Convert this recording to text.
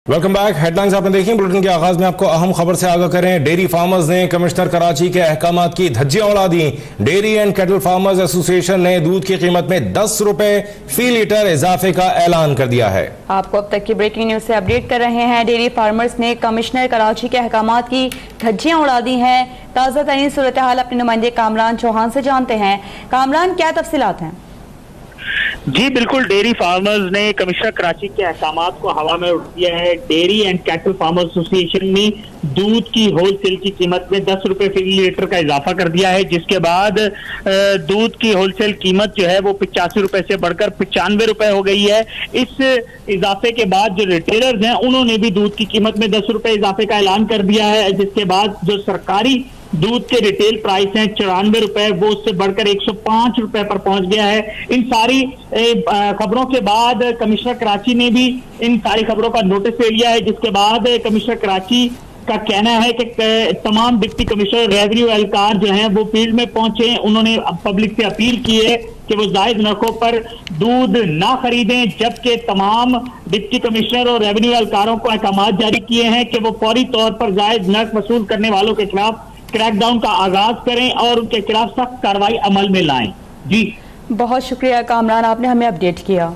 Welcome back. Headlines आपने देखी। Bulletin के आगाज में आपको अहम खबर से आगाह करें। डेयरी फार्मर्स ने कमिश्नर कराची के अहकामात की धज्जियां उड़ा दी। Dairy and cattle farmers association ने दूध की कीमत में 10 रुपए फी लीटर इजाफे का ऐलान कर दिया है। आपको अब तक की ब्रेकिंग न्यूज से अपडेट कर रहे हैं। डेयरी फार्मर्स ने कमिश्नर कराची के अहकामात की धज्जियां उड़ा दी हैं। ताज़ा तरीन सूरत हाल अपने नुमाइंदे कामरान चौहान से जानते हैं। कामरान, क्या तफसीलात हैं? जी बिल्कुल, डेयरी फार्मर्स ने कमिश्नर कराची के अहकामात को हवा में उड़ दिया है। Dairy and cattle farmers association ने दूध की होलसेल की कीमत में 10 रुपए फी लीटर का इजाफा कर दिया है, जिसके बाद दूध की होलसेल कीमत जो है वो 85 रुपए से बढ़कर 95 रुपए हो गई है। इस इजाफे के बाद जो रिटेलर्स हैं उन्होंने भी दूध की कीमत में 10 रुपए इजाफे का ऐलान कर दिया है, जिसके बाद जो सरकारी दूध के रिटेल प्राइस हैं 94 रुपए, वो उससे बढ़कर 105 रुपए पर पहुंच गया है। इन सारी खबरों के बाद कमिश्नर कराची ने भी इन सारी खबरों का नोटिस ले लिया है, जिसके बाद कमिश्नर कराची का कहना है कि तमाम डिप्टी कमिश्नर रेवेन्यू एहलकार जो हैं वो फील्ड में पहुंचे। उन्होंने पब्लिक से अपील की है कि वो जायज नरखों पर दूध ना खरीदें, जबकि तमाम डिप्टी कमिश्नर और रेवेन्यू एहलकारों को अहकाम जारी किए हैं कि वो फौरी तौर पर जायज नर्क वसूल करने वालों के खिलाफ क्रैकडाउन का आगाज करें और उनके खिलाफ सख्त कार्रवाई अमल में लाएं। जी बहुत शुक्रिया कामरान, आपने हमें अपडेट किया।